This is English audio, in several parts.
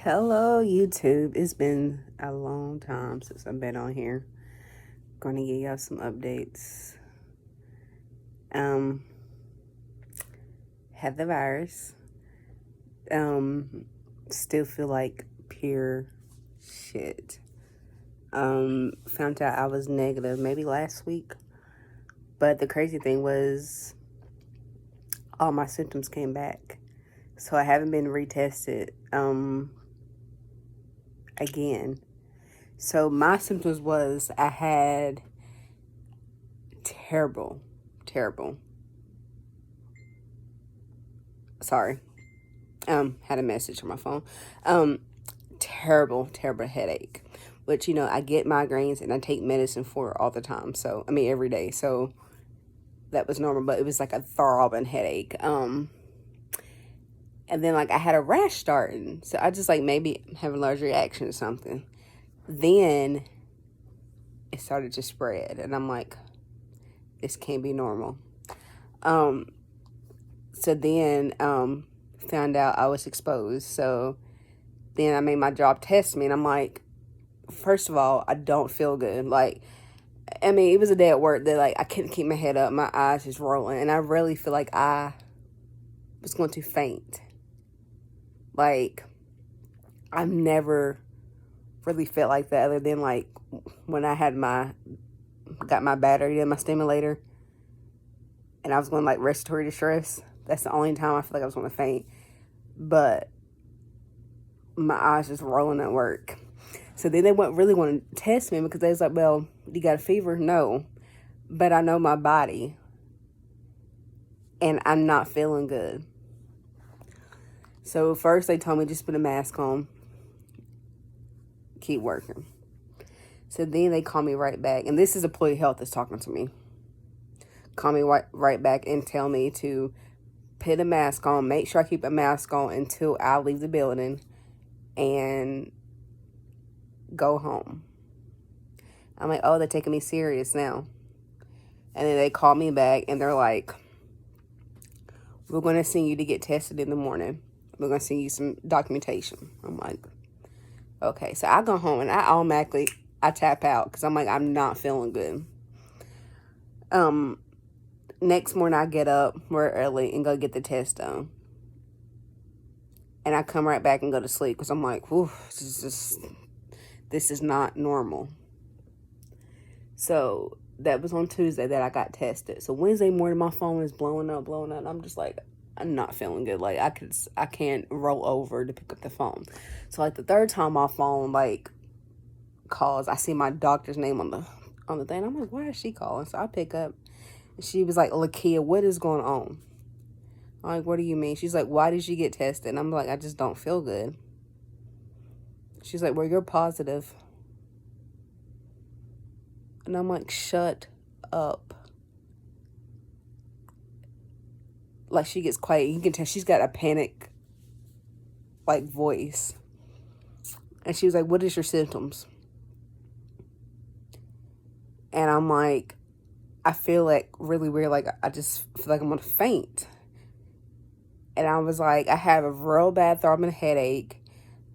Hello, YouTube. It's been a long time since I've been on here. Gonna give y'all some updates. Um, had the virus. Still feel like pure shit. Found out I was negative maybe last week. But the crazy thing was all my symptoms came back. So I haven't been retested again. So my symptoms was I had terrible. Sorry. Had a message on my phone. Terrible headache. Which, I get migraines and I take medicine for it all the time. So, every day. So that was normal, but it was like a throbbing headache. And then I had a rash starting. So I just maybe have a large reaction or something. Then it started to spread and I'm like, this can't be normal. So then found out I was exposed. So then I made my job test me and I'm like, first of all, I don't feel good. It was a day at work that I couldn't keep my head up. My eyes just rolling and I really feel like I was going to faint. I've never really felt like that other than when I had got my battery in my stimulator and I was going respiratory distress. That's the only time I feel like I was going to faint. But my eyes just rolling at work. So then they really want to test me because they was like, well, you got a fever? No. But I know my body. And I'm not feeling good. So first they told me just put a mask on. Keep working. So then they call me right back. And this is employee health that's talking to me. Call me right back and tell me to put a mask on. Make sure I keep a mask on until I leave the building. And go home. I'm like, oh, they're taking me serious now. And then they call me back and they're like, we're going to send you to get tested in the morning. We're going to send you some documentation. I'm like, okay. So I go home and I tap out because I'm like, I'm not feeling good. Next morning I get up more early and go get the test done. And I come right back and go to sleep because I'm like, whew, this is not normal. So that was on Tuesday that I got tested. So Wednesday morning, my phone is blowing up. And I'm just like, I'm not feeling good. I can't roll over to pick up the phone. So the third time my phone calls, I see my doctor's name on the thing. I'm like, why is she calling? So I pick up. She was like, Lakia, what is going on? I'm like, what do you mean? She's like, why did you get tested? And I'm like, I just don't feel good. She's like, well, you're positive. And I'm like, shut up. She gets quiet. You can tell she's got a panic, voice. And she was like, what is your symptoms? And I'm like, I feel really weird. I just feel like I'm going to faint. And I was like, I have a real bad throbbing headache.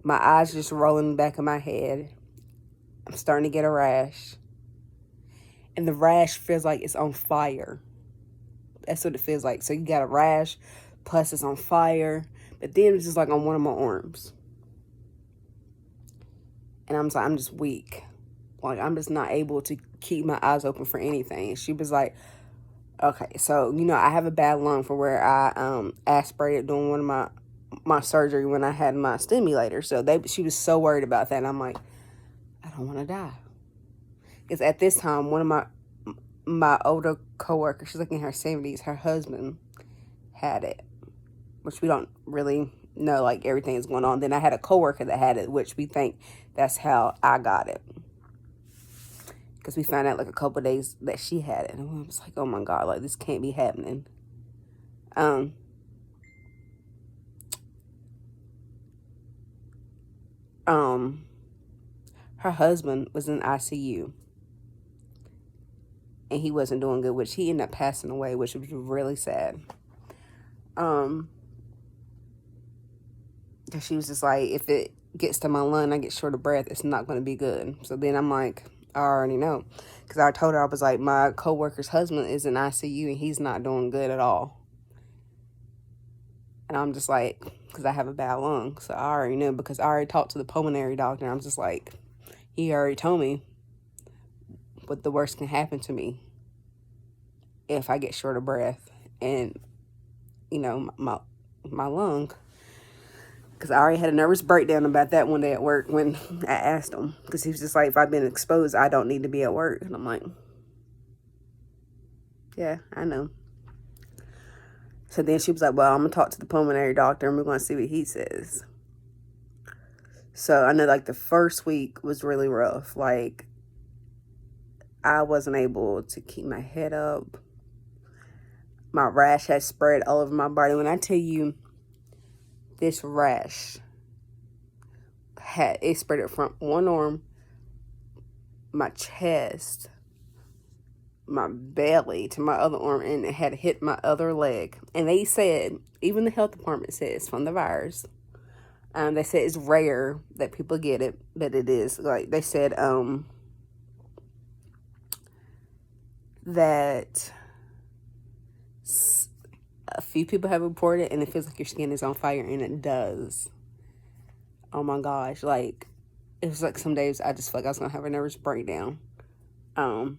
My eyes just rolling in the back of my head. I'm starting to get a rash. And the rash feels like it's on fire. That's what it feels like. So you got a rash, plus it's on fire. But then it's just on one of my arms. And I'm just weak. I'm just not able to keep my eyes open for anything. She was like, okay, so, I have a bad lung for where I aspirated during one of my surgery when I had my stimulator. So she was so worried about that. And I'm like, I don't want to die. Because at this time, one of my older coworkers, she's in her 70s, her husband had it, which we don't really know everything is going on. Then I had a coworker that had it, which we think that's how I got it. Because we found out a couple of days that she had it. And we was like, oh my God, this can't be happening. Her husband was in ICU. And he wasn't doing good, which he ended up passing away, which was really sad. She was just like, if it gets to my lung, I get short of breath, it's not going to be good. So then I'm like, I already know. Because I told her, I was like, my coworker's husband is in ICU and he's not doing good at all. And I'm just like, because I have a bad lung. So I already knew, because I already talked to the pulmonary doctor. I'm just like, he already told me what the worst can happen to me if I get short of breath and, my lung. Because I already had a nervous breakdown about that one day at work when I asked him. Because he was just like, if I've been exposed, I don't need to be at work. And I'm like, yeah, I know. So then she was like, well, I'm going to talk to the pulmonary doctor and we're going to see what he says. So I know, like, the first week was really rough. Like, I wasn't able to keep my head up. My rash had spread all over my body. When I tell you, this rash it spread it from one arm, my chest, my belly to my other arm, and it had hit my other leg. And they said, even the health department says, from the virus, they said it's rare that people get it, but it is. Like, they said that a few people have reported, and it feels like your skin is on fire, and it does. Oh my gosh, like, it was like some days I just felt like I was gonna have a nervous breakdown. Because,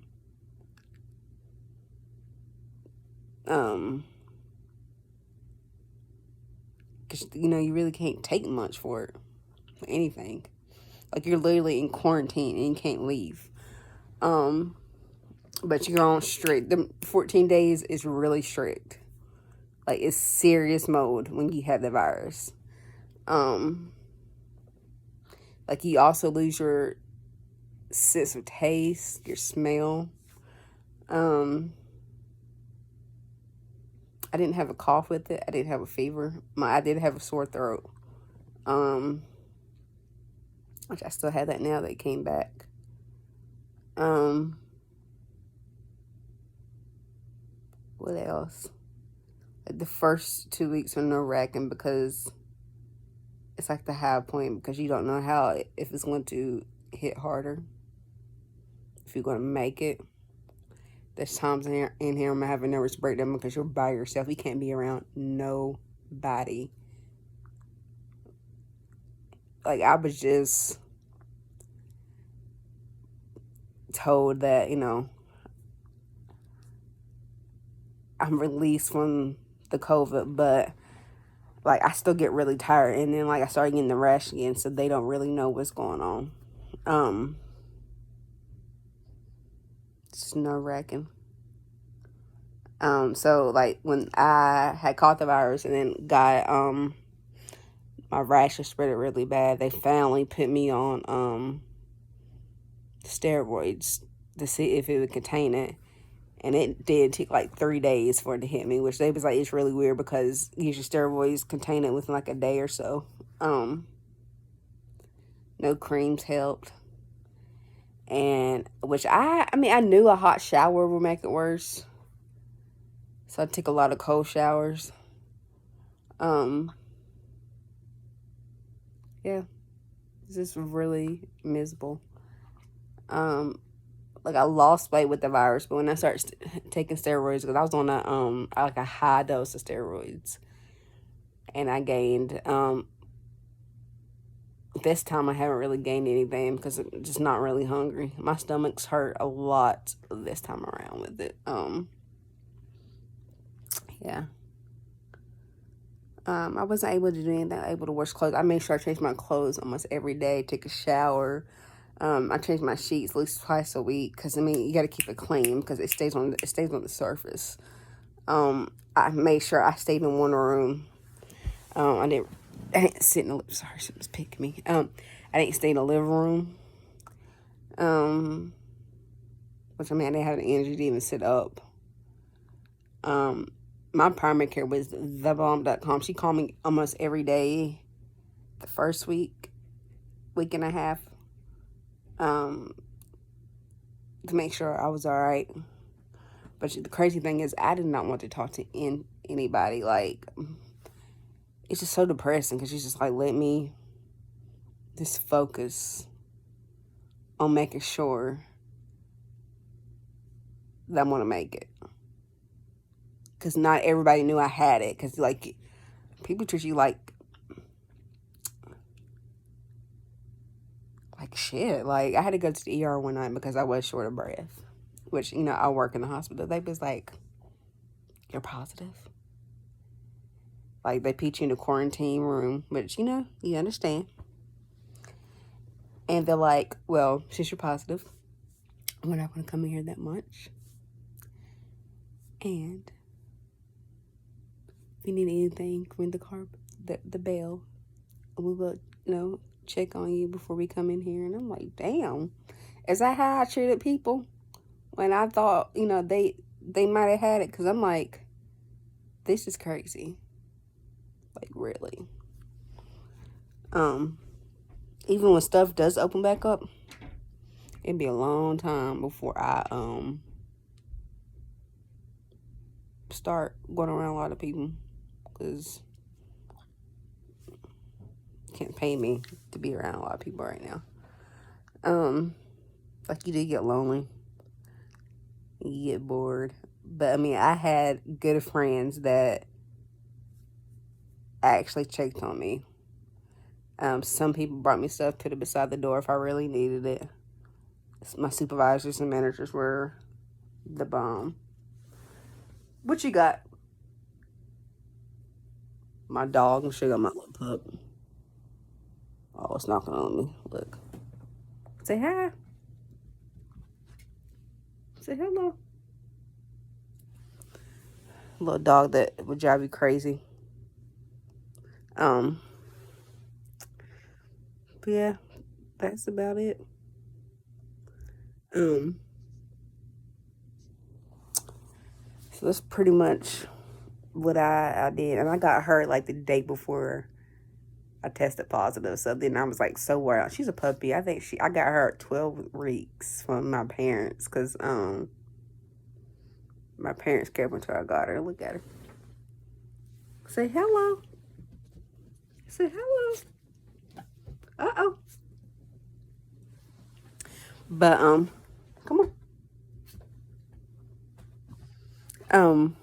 you really can't take much for it, for anything. Like, you're literally in quarantine and you can't leave. But you're on strict. The 14 days is really strict. Like, it's serious mode when you have the virus. Like, you also lose your sense of taste, your smell. I didn't have a cough with it. I didn't have a fever. I did have a sore throat. Which I still have that now that it came back. What else? Like, the first 2 weeks were nerve-wracking because it's like the high point, because you don't know if it's going to hit harder, if you're going to make it. There's times in here I'm having a nervous breakdown because you're by yourself. You can't be around nobody. Like, I was just told that, I'm released from the COVID, but, like, I still get really tired. And then, like, I started getting the rash again, so they don't really know what's going on. It's nerve-wracking. So, like, when I had caught the virus and then got, my rash was spread really bad, they finally put me on, steroids to see if it would contain it. And it did take like 3 days for it to hit me, which they was like, it's really weird because usually steroids contain it within like a day or so. No creams helped. And, which I knew a hot shower would make it worse. So I took a lot of cold showers. Yeah, it's just really miserable. Like, I lost weight with the virus, but when I started taking steroids, because I was on a high dose of steroids, and I gained, this time I haven't really gained anything because I'm just not really hungry. My stomach's hurt a lot this time around with it. Yeah. I wasn't able to do anything, able to wash clothes. I made sure I changed my clothes almost every day, take a shower. I change my sheets at least twice a week because, you got to keep it clean because it stays on the surface. I made sure I stayed in one room. I didn't sit in the, sorry, someone's picking me. I didn't stay in the living room. Which, I didn't have the energy to even sit up. My primary care was thebomb.com. She called me almost every day the first week and a half. To make sure I was all right. But the crazy thing is, I did not want to talk to anybody. Like, it's just so depressing because she's just like, let me just focus on making sure that I'm gonna make it. Cause not everybody knew I had it. Cause like people treat you like shit. Like I had to go to the ER one night because I was short of breath. Which, I work in the hospital. They was like, "You're positive." Like they put you in the quarantine room, which you understand. And they're like, "Well, since you're positive, we're not gonna come in here that much. And if you need anything, ring the bell. We will, check on you before we come in here." And I'm like, "Damn, is that how I treated people when I thought, they might have had it?" Because I'm like, this is crazy. Like really. Even when stuff does open back up, it'd be a long time before I start going around a lot of people, because can't pay me to be around a lot of people right now. Like you do get lonely, you get bored. But I mean, I had good friends that actually checked on me. Some people brought me stuff, put it beside the door if I really needed it. My supervisors and managers were the bomb. What you got? My dog. I'm sure you got my little pup. Oh, it's knocking on me. Look. Say hi. Say hello. Little dog that would drive you crazy. Um, but yeah, that's about it. Um, so that's pretty much what I did. And I got hurt like the day before I tested positive. So then I was like so worried. She's a puppy. I think I got her at 12 weeks from my parents, because my parents kept until I got her. Look at her. Say hello. Say hello. Uh-oh. But come on.